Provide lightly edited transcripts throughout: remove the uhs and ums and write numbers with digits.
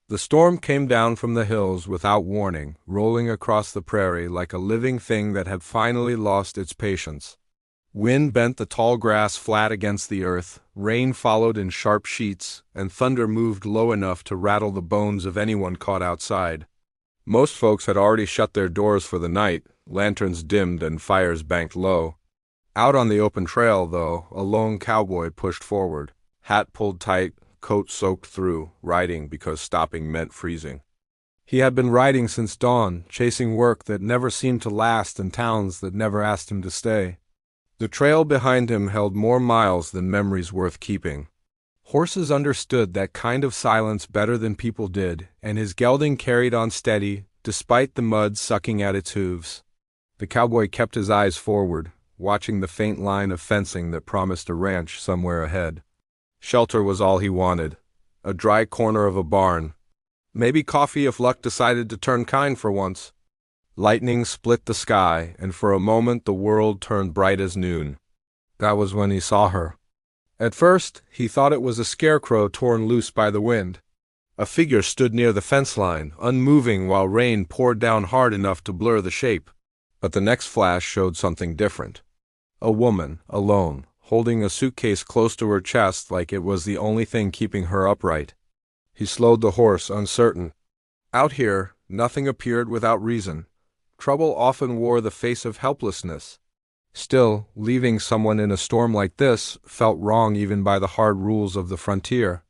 The storm came down from the hills without warning, rolling across the prairie like a living thing that had finally lost its patience. Wind bent the tall grass flat against the earth, rain followed in sharp sheets, and thunder moved low enough to rattle the bones of anyone caught outside. Most folks had already shut their doors for the night, lanterns dimmed and fires banked low. Out on the open trail, though, a lone cowboy pushed forward, hat pulled tight, coat soaked through, riding because stopping meant freezing. He had been riding since dawn, chasing work that never seemed to last and towns that never asked him to stay. The trail behind him held more miles than memories worth keeping. Horses understood that kind of silence better than people did, and his gelding carried on steady, despite the mud sucking at its hooves. The cowboy kept his eyes forward, watching the faint line of fencing that promised a ranch somewhere ahead. Shelter was all he wanted. A dry corner of a barn. Maybe coffee if luck decided to turn kind for once. Lightning split the sky, and for a moment the world turned bright as noon. That was when he saw her. At first, he thought it was a scarecrow torn loose by the wind. A figure stood near the fence line, unmoving while rain poured down hard enough to blur the shape. But the next flash showed something different. A woman, alone, holding a suitcase close to her chest like it was the only thing keeping her upright. He slowed the horse, uncertain. Out here, nothing appeared without reason. Trouble often wore the face of helplessness. Still, leaving someone in a storm like this felt wrong even by the hard rules of the frontier.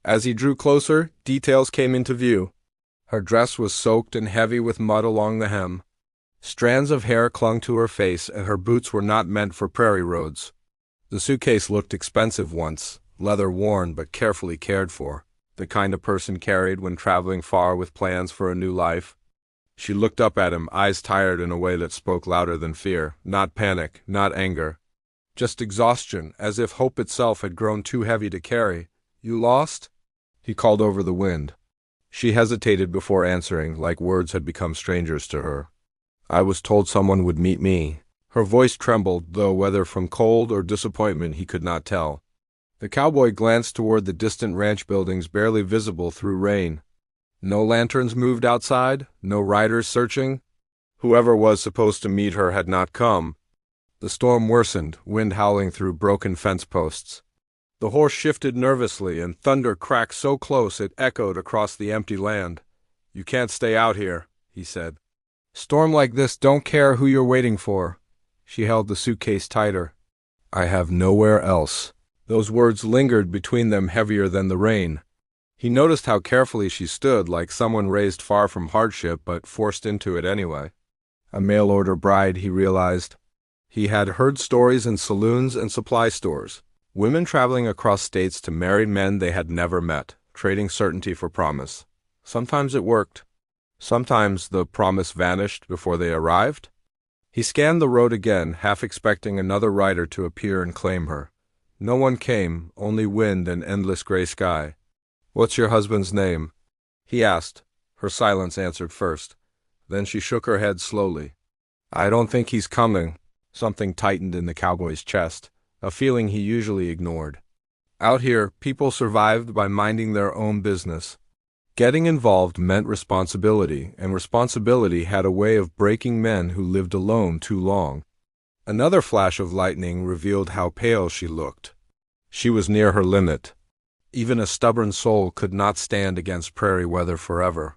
As he drew closer, details came into view. Her dress was soaked and heavy with mud along the hem. Strands of hair clung to her face, and her boots were not meant for prairie roads. The suitcase looked expensive once, leather worn but carefully cared for, the kind a person carried when traveling far with plans for a new life. She looked up at him, eyes tired in a way that spoke louder than fear, not panic, not anger. Just exhaustion, as if hope itself had grown too heavy to carry. "You lost?" He called over the wind. She hesitated before answering, like words had become strangers to her. "I was told someone would meet me." Her voice trembled, though whether from cold or disappointment he could not tell. The cowboy glanced toward the distant ranch buildings barely visible through rain. No lanterns moved outside, no riders searching. Whoever was supposed to meet her had not come. The storm worsened, wind howling through broken fence posts. The horse shifted nervously, and thunder cracked so close it echoed across the empty land. "You can't stay out here," he said. "Storm like this don't care who you're waiting for." She held the suitcase tighter. "I have nowhere else." Those words lingered between them heavier than the rain. He noticed how carefully she stood, like someone raised far from hardship but forced into it anyway. A mail-order bride, he realized. He had heard stories in saloons and supply stores. Women traveling across states to marry men they had never met, trading certainty for promise. Sometimes it worked. Sometimes the promise vanished before they arrived. He scanned the road again, half expecting another rider to appear and claim her. No one came, only wind and endless gray sky. "What's your husband's name?" he asked. Her silence answered first. Then she shook her head slowly. "I don't think he's coming." Something tightened in the cowboy's chest, a feeling he usually ignored. Out here, people survived by minding their own business. Getting involved meant responsibility, and responsibility had a way of breaking men who lived alone too long. Another flash of lightning revealed how pale she looked. She was near her limit. Even a stubborn soul could not stand against prairie weather forever.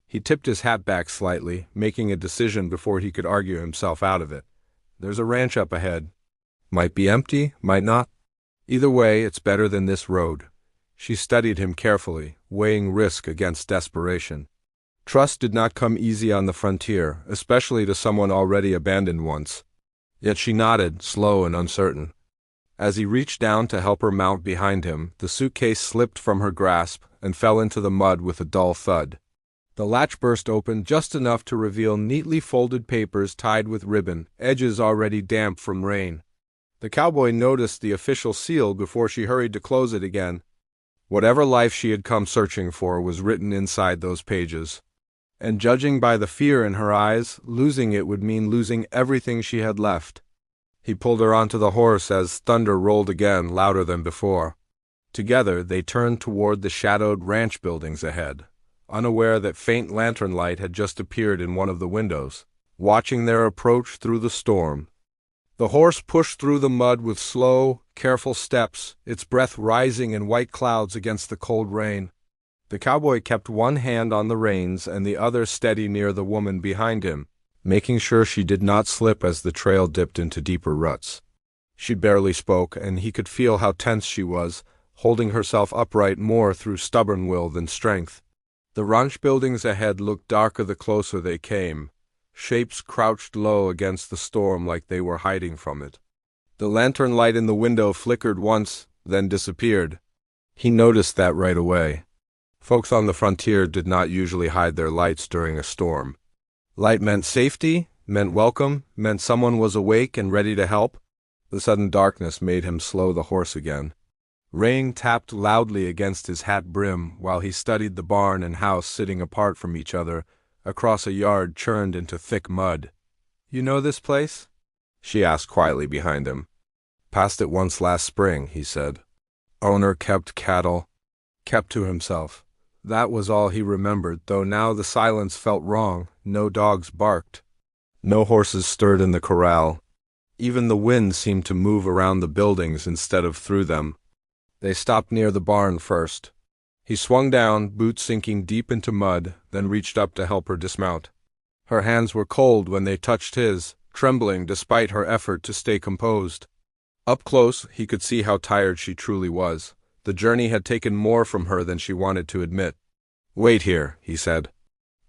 He tipped his hat back slightly, making a decision before he could argue himself out of it. There's a ranch up ahead. Might be empty, might not. Either way, it's better than this road. She studied him carefully, weighing risk against desperation. Trust did not come easy on the frontier, especially to someone already abandoned once. Yet she nodded, slow and uncertain. As he reached down to help her mount behind him, the suitcase slipped from her grasp and fell into the mud with a dull thud. The latch burst open just enough to reveal neatly folded papers tied with ribbon, edges already damp from rain. The cowboy noticed the official seal before she hurried to close it again. Whatever life she had come searching for was written inside those pages. And judging by the fear in her eyes, losing it would mean losing everything she had left. He pulled her onto the horse as thunder rolled again, louder than before. Together, they turned toward the shadowed ranch buildings ahead. unaware that faint lantern light had just appeared in one of the windows, watching their approach through the storm. The horse pushed through the mud with slow, careful steps, its breath rising in white clouds against the cold rain. The cowboy kept one hand on the reins and the other steady near the woman behind him, making sure she did not slip as the trail dipped into deeper ruts. She barely spoke, and he could feel how tense she was, holding herself upright more through stubborn will than strength. The ranch buildings ahead looked darker the closer they came. Shapes crouched low against the storm like they were hiding from it. The lantern light in the window flickered once, then disappeared. He noticed that right away. Folks on the frontier did not usually hide their lights during a storm. Light meant safety, meant welcome, meant someone was awake and ready to help. The sudden darkness made him slow the horse again. Rain tapped loudly against his hat brim while he studied the barn and house sitting apart from each other, across a yard churned into thick mud. "You know this place?" she asked quietly behind him. "Passed it once last spring," he said. Owner kept cattle. Kept to himself. That was all he remembered, though now the silence felt wrong. No dogs barked. No horses stirred in the corral. Even the wind seemed to move around the buildings instead of through them. They stopped near the barn first. He swung down, boots sinking deep into mud, then reached up to help her dismount. Her hands were cold when they touched his, trembling despite her effort to stay composed. Up close, he could see how tired she truly was. The journey had taken more from her than she wanted to admit. "Wait here," he said.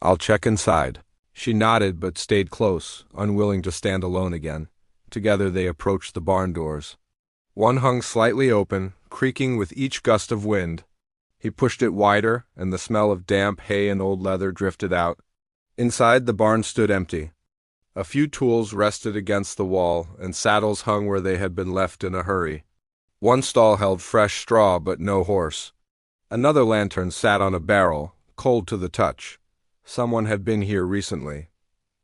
"I'll check inside." She nodded but stayed close, unwilling to stand alone again. Together they approached the barn doors. One hung slightly open, creaking with each gust of wind. He pushed it wider, and the smell of damp hay and old leather drifted out. Inside, the barn stood empty. A few tools rested against the wall, and saddles hung where they had been left in a hurry. One stall held fresh straw but no horse. Another lantern sat on a barrel, cold to the touch. Someone had been here recently.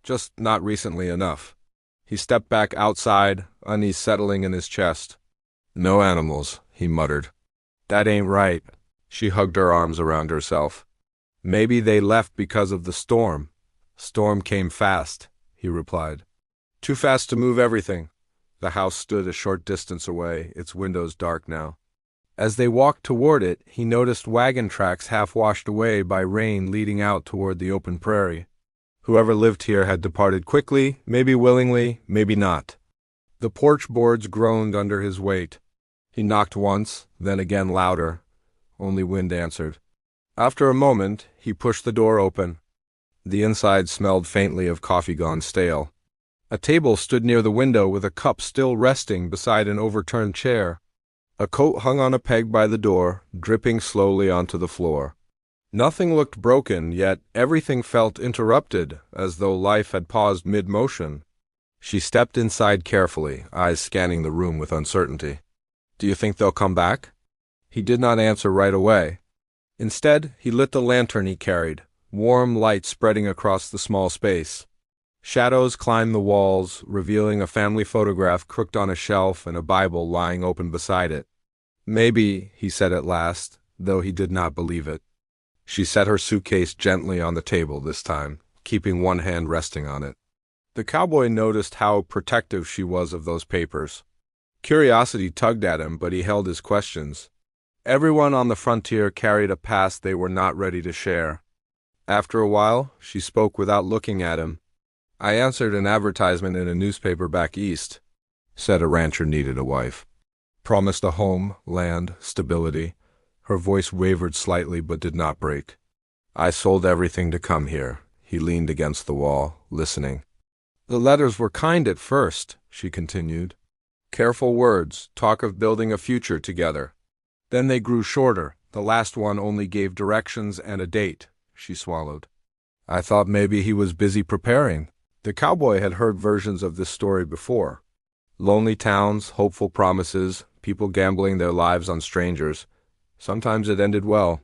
Just not recently enough. He stepped back outside, unease settling in his chest. "No animals," he muttered. "That ain't right." She hugged her arms around herself. "Maybe they left because of the storm." "Storm came fast," he replied. "Too fast to move everything." The house stood a short distance away, its windows dark now. As they walked toward it, he noticed wagon tracks half washed away by rain leading out toward the open prairie. Whoever lived here had departed quickly, maybe willingly, maybe not. The porch boards groaned under his weight. He knocked once, then again louder. Only wind answered. After a moment, he pushed the door open. The inside smelled faintly of coffee gone stale. A table stood near the window with a cup still resting beside an overturned chair. A coat hung on a peg by the door, dripping slowly onto the floor. Nothing looked broken, yet everything felt interrupted, as though life had paused mid-motion. She stepped inside carefully, eyes scanning the room with uncertainty. "Do you think they'll come back?" He did not answer right away. Instead, he lit the lantern he carried, warm light spreading across the small space. Shadows climbed the walls, revealing a family photograph crooked on a shelf and a Bible lying open beside it. "Maybe," he said at last, though he did not believe it. She set her suitcase gently on the table this time, keeping one hand resting on it. The cowboy noticed how protective she was of those papers. Curiosity tugged at him, but he held his questions. Everyone on the frontier carried a past they were not ready to share. After a while, she spoke without looking at him. "I answered an advertisement in a newspaper back east. Said a rancher needed a wife. Promised a home, land, stability." Her voice wavered slightly but did not break. "I sold everything to come here." He leaned against the wall, listening. "The letters were kind at first," she continued. "Careful words, talk of building a future together. Then they grew shorter. The last one only gave directions and a date." She swallowed. "I thought maybe he was busy preparing." The cowboy had heard versions of this story before. Lonely towns, hopeful promises, people gambling their lives on strangers. Sometimes it ended well.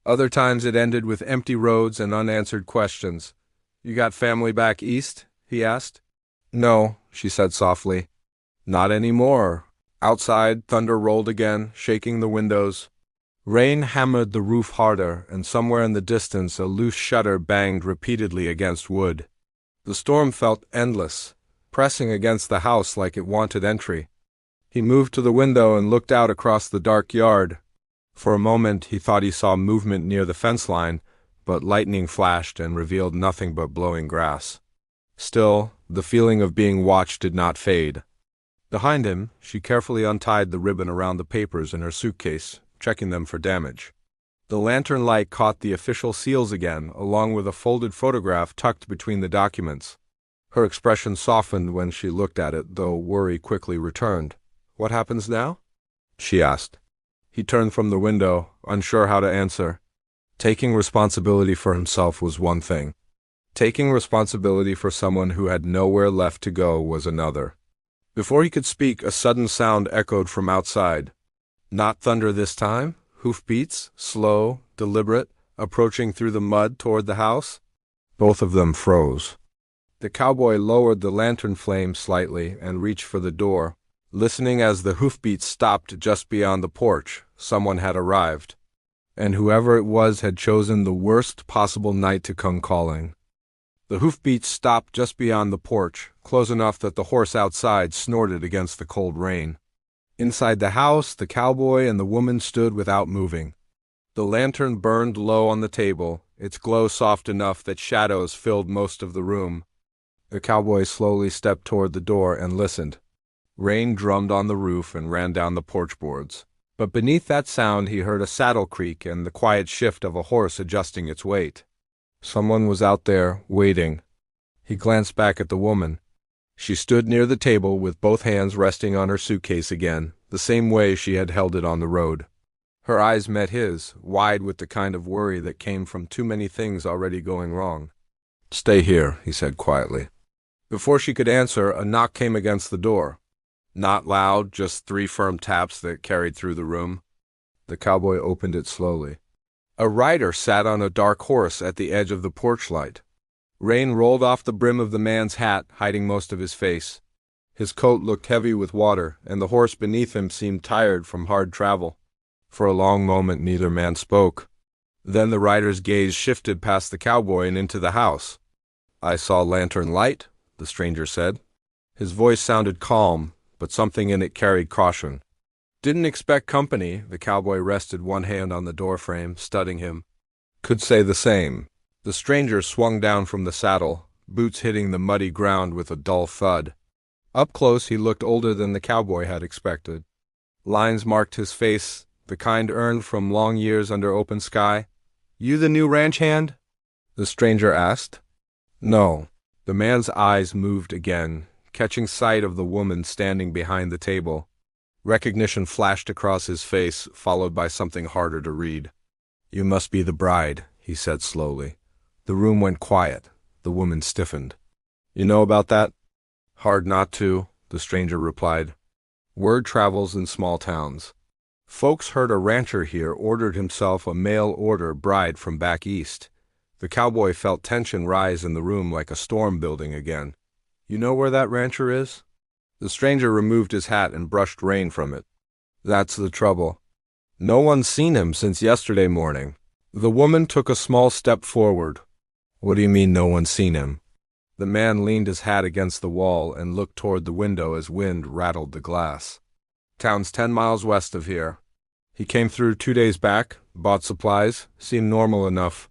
Other times it ended with empty roads and unanswered questions. "You got family back east?" he asked. "No," she said softly. "Not anymore." Outside, thunder rolled again, shaking the windows. Rain hammered the roof harder, and somewhere in the distance a loose shutter banged repeatedly against wood. The storm felt endless, pressing against the house like it wanted entry. He moved to the window and looked out across the dark yard. For a moment he thought he saw movement near the fence line, but lightning flashed and revealed nothing but blowing grass. Still, the feeling of being watched did not fade. Behind him, she carefully untied the ribbon around the papers in her suitcase, checking them for damage. The lantern light caught the official seals again, along with a folded photograph tucked between the documents. Her expression softened when she looked at it, though worry quickly returned. "What happens now?" she asked. He turned from the window, unsure how to answer. Taking responsibility for himself was one thing. Taking responsibility for someone who had nowhere left to go was another. Before he could speak, a sudden sound echoed from outside. Not thunder this time? Hoofbeats, slow, deliberate, approaching through the mud toward the house? Both of them froze. The cowboy lowered the lantern flame slightly and reached for the door. Listening as the hoofbeats stopped just beyond the porch, someone had arrived. And whoever it was had chosen the worst possible night to come calling. The hoofbeats stopped just beyond the porch, close enough that the horse outside snorted against the cold rain. Inside the house, the cowboy and the woman stood without moving. The lantern burned low on the table, its glow soft enough that shadows filled most of the room. The cowboy slowly stepped toward the door and listened. Rain drummed on the roof and ran down the porch boards. But beneath that sound he heard a saddle creak and the quiet shift of a horse adjusting its weight. Someone was out there, waiting. He glanced back at the woman. She stood near the table with both hands resting on her suitcase again, the same way she had held it on the road. Her eyes met his, wide with the kind of worry that came from too many things already going wrong. "Stay here," he said quietly. Before she could answer, a knock came against the door. Not loud, just 3 firm taps that carried through the room. The cowboy opened it slowly. A rider sat on a dark horse at the edge of the porch light. Rain rolled off the brim of the man's hat, hiding most of his face. His coat looked heavy with water, and the horse beneath him seemed tired from hard travel. For a long moment neither man spoke. Then the rider's gaze shifted past the cowboy and into the house. "I saw lantern light," the stranger said. His voice sounded calm, but something in it carried caution. "Didn't expect company." The cowboy rested one hand on the doorframe, studying him. "Could say the same." The stranger swung down from the saddle, boots hitting the muddy ground with a dull thud. Up close he looked older than the cowboy had expected. Lines marked his face, the kind earned from long years under open sky. "You the new ranch hand?" the stranger asked. "No." The man's eyes moved again, catching sight of the woman standing behind the table. Recognition flashed across his face, followed by something harder to read. "You must be the bride," he said slowly. The room went quiet. The woman stiffened. "You know about that?" "Hard not to," the stranger replied. "Word travels in small towns. Folks heard a rancher here ordered himself a mail-order bride from back east." The cowboy felt tension rise in the room like a storm building again. "You know where that rancher is?" The stranger removed his hat and brushed rain from it. "That's the trouble. No one's seen him since yesterday morning." The woman took a small step forward. "What do you mean no one's seen him?" The man leaned his hat against the wall and looked toward the window as wind rattled the glass. "Town's 10 miles west of here. He came through 2 days back, bought supplies, seemed normal enough.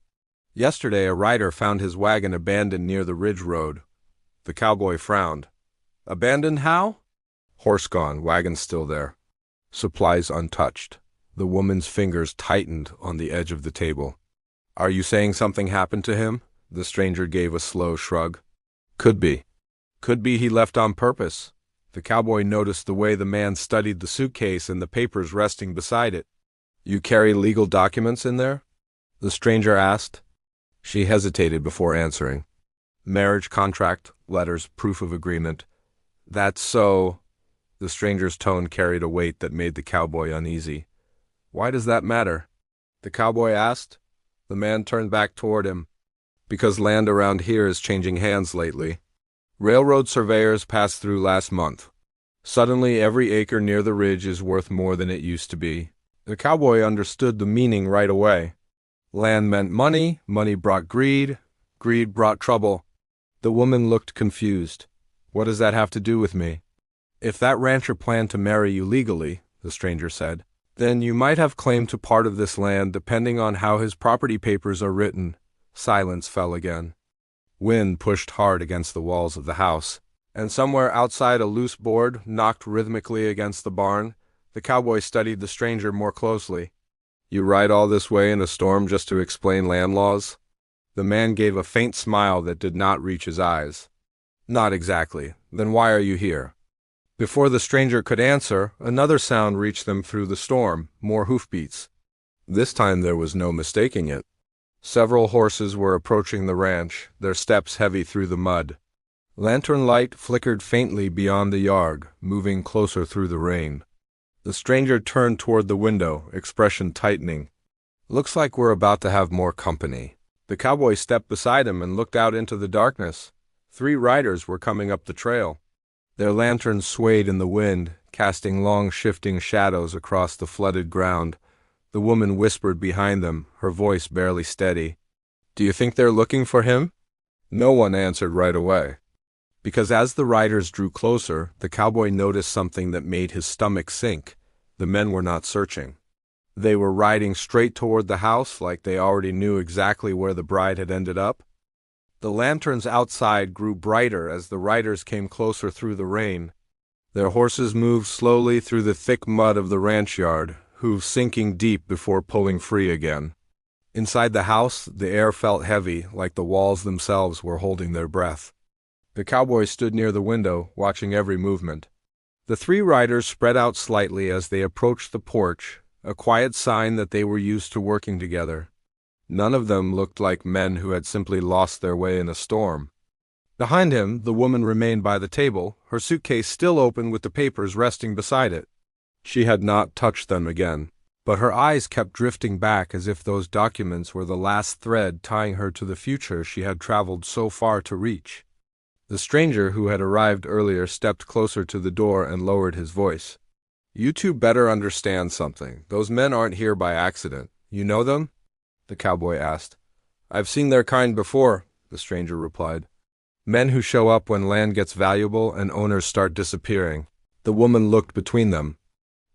Yesterday a rider found his wagon abandoned near the ridge road." The cowboy frowned. "Abandoned how?" "Horse gone, wagon still there. Supplies untouched." The woman's fingers tightened on the edge of the table. "Are you saying something happened to him?" The stranger gave a slow shrug. "Could be. Could be he left on purpose." The cowboy noticed the way the man studied the suitcase and the papers resting beside it. "You carry legal documents in there?" the stranger asked. She hesitated before answering. "Marriage contract, letters, proof of agreement." "That's so." The stranger's tone carried a weight that made the cowboy uneasy. "Why does that matter?" the cowboy asked. The man turned back toward him. "Because land around here is changing hands lately. Railroad surveyors passed through last month. Suddenly every acre near the ridge is worth more than it used to be. The cowboy understood the meaning right away. Land meant money, money brought greed, greed brought trouble. The woman looked confused. What does that have to do with me? If that rancher planned to marry you legally, the stranger said, then you might have claim to part of this land depending on how his property papers are written. Silence fell again. Wind pushed hard against the walls of the house, and somewhere outside a loose board knocked rhythmically against the barn. The cowboy studied the stranger more closely. You ride all this way in a storm just to explain land laws? The man gave a faint smile that did not reach his eyes. Not exactly. Then why are you here? Before the stranger could answer, another sound reached them through the storm, more hoofbeats. This time there was no mistaking it. Several horses were approaching the ranch, their steps heavy through the mud. Lantern light flickered faintly beyond the yard, moving closer through the rain. The stranger turned toward the window, expression tightening. Looks like we're about to have more company. The cowboy stepped beside him and looked out into the darkness. 3 riders were coming up the trail. Their lanterns swayed in the wind, casting long shifting shadows across the flooded ground. The woman whispered behind them, her voice barely steady. Do you think they're looking for him? No one answered right away. Because as the riders drew closer, the cowboy noticed something that made his stomach sink. The men were not searching. They were riding straight toward the house like they already knew exactly where the bride had ended up. The lanterns outside grew brighter as the riders came closer through the rain. Their horses moved slowly through the thick mud of the ranch yard, hooves sinking deep before pulling free again. Inside the house, the air felt heavy, like the walls themselves were holding their breath. The cowboy stood near the window, watching every movement. The 3 riders spread out slightly as they approached the porch, a quiet sign that they were used to working together. None of them looked like men who had simply lost their way in a storm. Behind him, the woman remained by the table, her suitcase still open with the papers resting beside it. She had not touched them again, but her eyes kept drifting back as if those documents were the last thread tying her to the future she had traveled so far to reach. The stranger who had arrived earlier stepped closer to the door and lowered his voice. You two better understand something. Those men aren't here by accident. You know them? The cowboy asked. I've seen their kind before, the stranger replied. Men who show up when land gets valuable and owners start disappearing. The woman looked between them.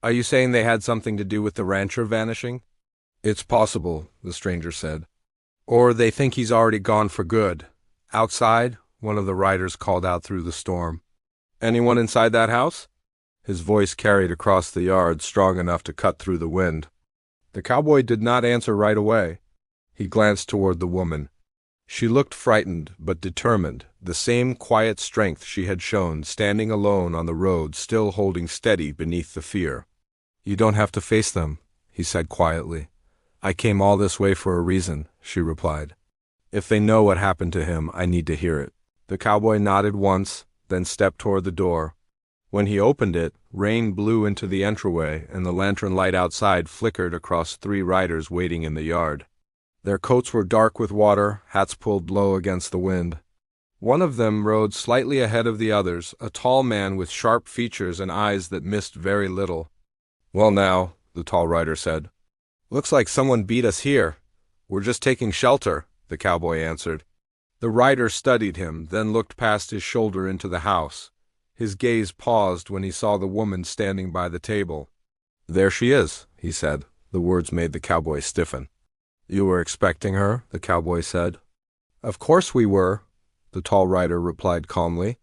Are you saying they had something to do with the rancher vanishing? It's possible, the stranger said. Or they think he's already gone for good. Outside, one of the riders called out through the storm. Anyone inside that house? His voice carried across the yard, strong enough to cut through the wind. The cowboy did not answer right away. He glanced toward the woman. She looked frightened but determined, the same quiet strength she had shown standing alone on the road, still holding steady beneath the fear. You don't have to face them, he said quietly. I came all this way for a reason, she replied. If they know what happened to him, I need to hear it. The cowboy nodded once, then stepped toward the door. When he opened it, rain blew into the entryway and the lantern light outside flickered across 3 riders waiting in the yard. Their coats were dark with water, hats pulled low against the wind. One of them rode slightly ahead of the others, a tall man with sharp features and eyes that missed very little. Well now, the tall rider said. Looks like someone beat us here. We're just taking shelter, the cowboy answered. The rider studied him, then looked past his shoulder into the house. His gaze paused when he saw the woman standing by the table. There she is, he said. The words made the cowboy stiffen. You were expecting her, the cowboy said. Of course we were, the tall rider replied calmly.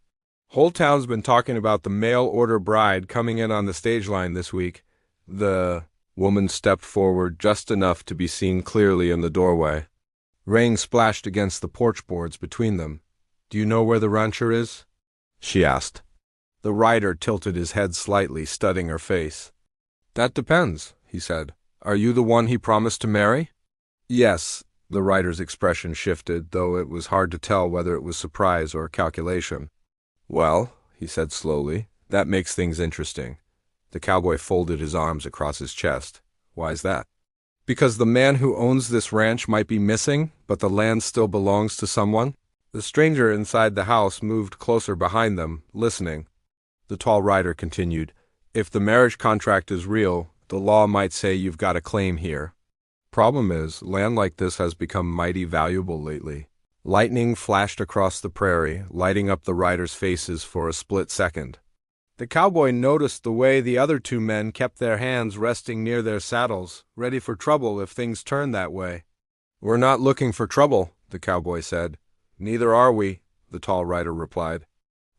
Whole town's been talking about the mail-order bride coming in on the stage line this week. The woman stepped forward just enough to be seen clearly in the doorway. Rain splashed against the porch boards between them. Do you know where the rancher is? She asked. The rider tilted his head slightly, studying her face. That depends, he said. Are you the one he promised to marry? Yes, the rider's expression shifted, though it was hard to tell whether it was surprise or calculation. Well, he said slowly, that makes things interesting. The cowboy folded his arms across his chest. Why's that? Because the man who owns this ranch might be missing, but the land still belongs to someone. The stranger inside the house moved closer behind them, listening. The tall rider continued, if the marriage contract is real, The law might say you've got a claim here. Problem is, land like this has become mighty valuable lately. Lightning flashed across the prairie, lighting up the riders' faces for a split second. The cowboy noticed the way the other two men kept their hands resting near their saddles, ready for trouble if things turned that way. "We're not looking for trouble," the cowboy said. "Neither are we," the tall rider replied.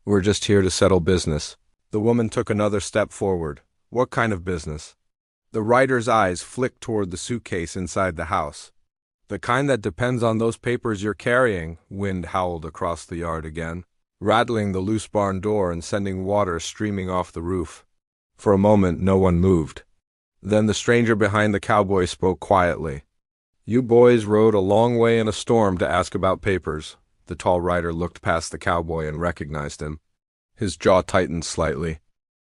"We're just here to settle business." The woman took another step forward. "What kind of business?" The rider's eyes flicked toward the suitcase inside the house. "The kind that depends on those papers you're carrying," wind howled across the yard again, rattling the loose barn door and sending water streaming off the roof. For a moment, no one moved. Then the stranger behind the cowboy spoke quietly. "You boys rode a long way in a storm to ask about papers." The tall rider looked past the cowboy and recognized him. His jaw tightened slightly.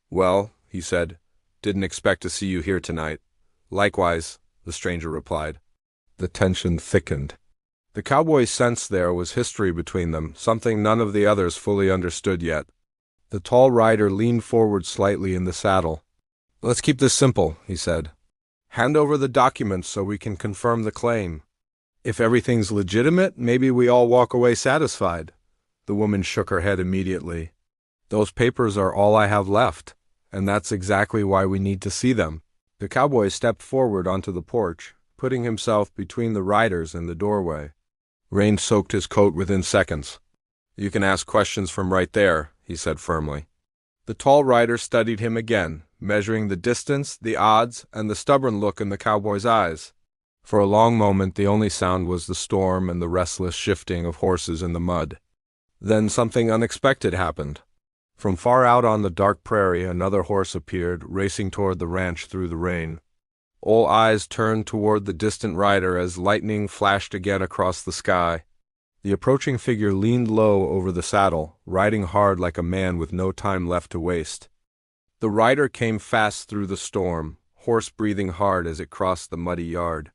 "Well," he said, "didn't expect to see you here tonight." "Likewise," the stranger replied. The tension thickened. The cowboy sensed there was history between them, something none of the others fully understood yet. The tall rider leaned forward slightly in the saddle. "Let's keep this simple," he said. "Hand over the documents so we can confirm the claim. If everything's legitimate, maybe we all walk away satisfied." The woman shook her head immediately. "Those papers are all I have left, and that's exactly why we need to see them." The cowboy stepped forward onto the porch, putting himself between the riders and the doorway. Rain soaked his coat within seconds. "You can ask questions from right there," he said firmly. The tall rider studied him again, measuring the distance, the odds, and the stubborn look in the cowboy's eyes. For a long moment the only sound was the storm and the restless shifting of horses in the mud. Then something unexpected happened. From far out on the dark prairie another horse appeared, racing toward the ranch through the rain. All eyes turned toward the distant rider as lightning flashed again across the sky. The approaching figure leaned low over the saddle, riding hard like a man with no time left to waste. The rider came fast through the storm, horse breathing hard as it crossed the muddy yard.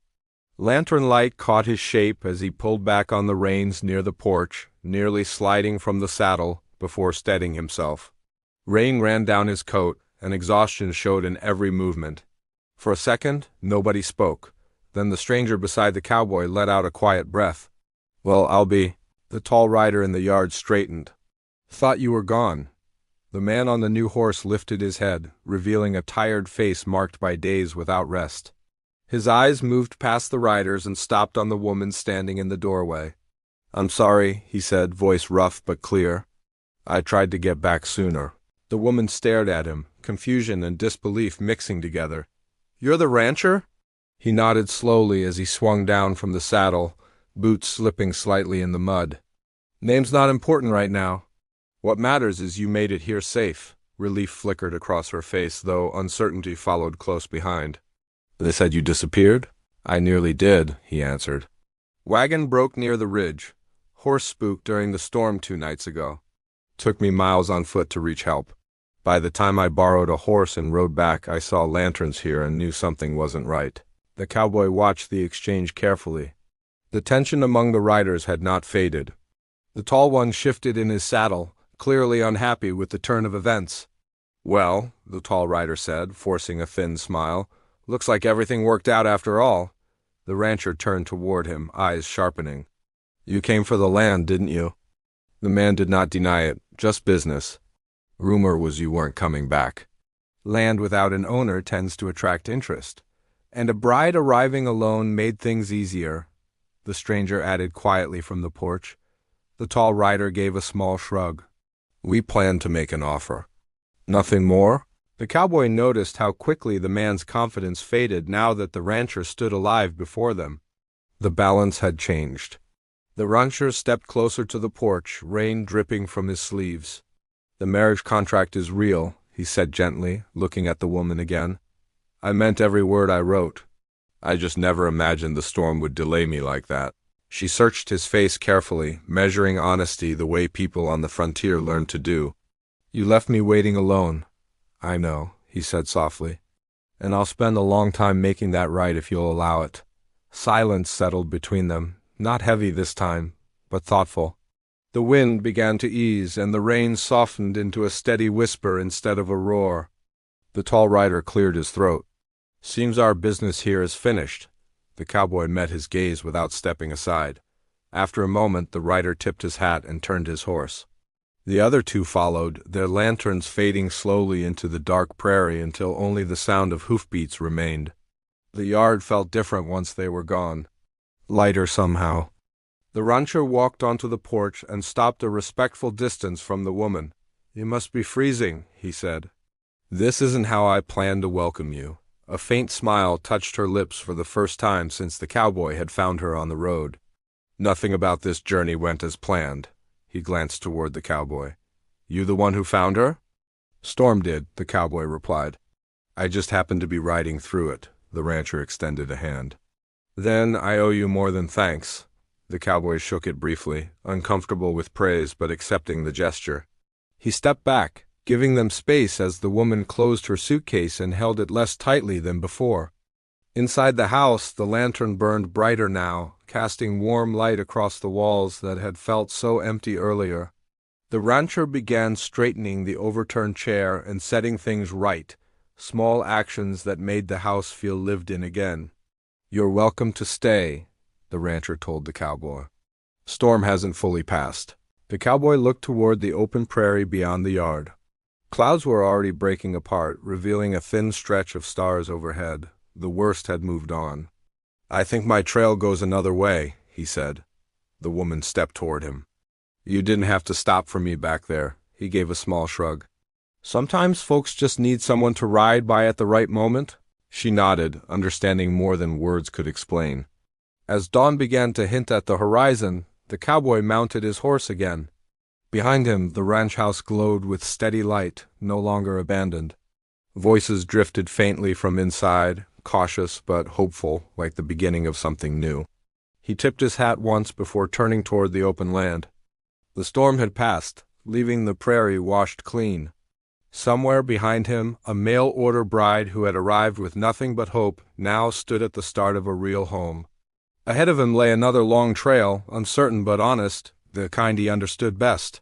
Lantern light caught his shape as he pulled back on the reins near the porch, nearly sliding from the saddle before steadying himself. Rain ran down his coat, and exhaustion showed in every movement. For a second, nobody spoke. Then the stranger beside the cowboy let out a quiet breath. "Well, I'll be—" The tall rider in the yard straightened. "Thought you were gone." The man on the new horse lifted his head, revealing a tired face marked by days without rest. His eyes moved past the riders and stopped on the woman standing in the doorway. "I'm sorry," he said, voice rough but clear. "I tried to get back sooner." The woman stared at him, confusion and disbelief mixing together. "You're the rancher?" He nodded slowly as he swung down from the saddle, boots slipping slightly in the mud. "Name's not important right now. What matters is you made it here safe." Relief flickered across her face, though uncertainty followed close behind. "They said you disappeared?" "I nearly did," he answered. "Wagon broke near the ridge. Horse spooked during the storm 2 nights ago. Took me miles on foot to reach help. By the time I borrowed a horse and rode back, I saw lanterns here and knew something wasn't right." The cowboy watched the exchange carefully. The tension among the riders had not faded. The tall one shifted in his saddle, clearly unhappy with the turn of events. "Well," the tall rider said, forcing a thin smile, "looks like everything worked out after all." The rancher turned toward him, eyes sharpening. "You came for the land, didn't you?" The man did not deny it. "Just business. Rumor was you weren't coming back." Land without an owner tends to attract interest. "And a bride arriving alone made things easier," the stranger added quietly from the porch. The tall rider gave a small shrug. "We planned to make an offer." "Nothing more?" The cowboy noticed how quickly the man's confidence faded now that the rancher stood alive before them. The balance had changed. The rancher stepped closer to the porch, rain dripping from his sleeves. "The marriage contract is real," he said gently, looking at the woman again. "I meant every word I wrote. I just never imagined the storm would delay me like that." She searched his face carefully, measuring honesty the way people on the frontier learn to do. "You left me waiting alone." "I know," he said softly. "And I'll spend a long time making that right if you'll allow it." Silence settled between them, not heavy this time, but thoughtful. The wind began to ease, and the rain softened into a steady whisper instead of a roar. The tall rider cleared his throat. Seems our business here is finished. The cowboy met his gaze without stepping aside. After a moment, the rider tipped his hat and turned his horse. The other two followed, their lanterns fading slowly into the dark prairie until only the sound of hoofbeats remained. The yard felt different once they were gone. Lighter somehow. The rancher walked onto the porch and stopped a respectful distance from the woman. "You must be freezing," he said. "This isn't how I planned to welcome you." A faint smile touched her lips for the first time since the cowboy had found her on the road. "Nothing about this journey went as planned." He glanced toward the cowboy. "You the one who found her?" "Storm did," the cowboy replied. "I just happened to be riding through it." The rancher extended a hand. "Then I owe you more than thanks." The cowboy shook it briefly, uncomfortable with praise but accepting the gesture. He stepped back, giving them space as the woman closed her suitcase and held it less tightly than before. Inside the house, the lantern burned brighter now, casting warm light across the walls that had felt so empty earlier. The rancher began straightening the overturned chair and setting things right, small actions that made the house feel lived in again. "You're welcome to stay," the rancher told the cowboy. "Storm hasn't fully passed." The cowboy looked toward the open prairie beyond the yard. Clouds were already breaking apart, revealing a thin stretch of stars overhead. The worst had moved on. "I think my trail goes another way," he said. The woman stepped toward him. "You didn't have to stop for me back there." He gave a small shrug. "Sometimes folks just need someone to ride by at the right moment." She nodded, understanding more than words could explain. As dawn began to hint at the horizon, the cowboy mounted his horse again. Behind him, the ranch house glowed with steady light, no longer abandoned. Voices drifted faintly from inside, cautious but hopeful, like the beginning of something new. He tipped his hat once before turning toward the open land. The storm had passed, leaving the prairie washed clean. Somewhere behind him, a mail-order bride who had arrived with nothing but hope now stood at the start of a real home. Ahead of him lay another long trail, uncertain but honest, the kind he understood best.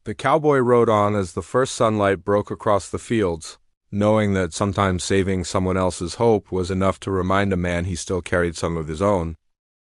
The cowboy rode on as the first sunlight broke across the fields, knowing that sometimes saving someone else's hope was enough to remind a man he still carried some of his own.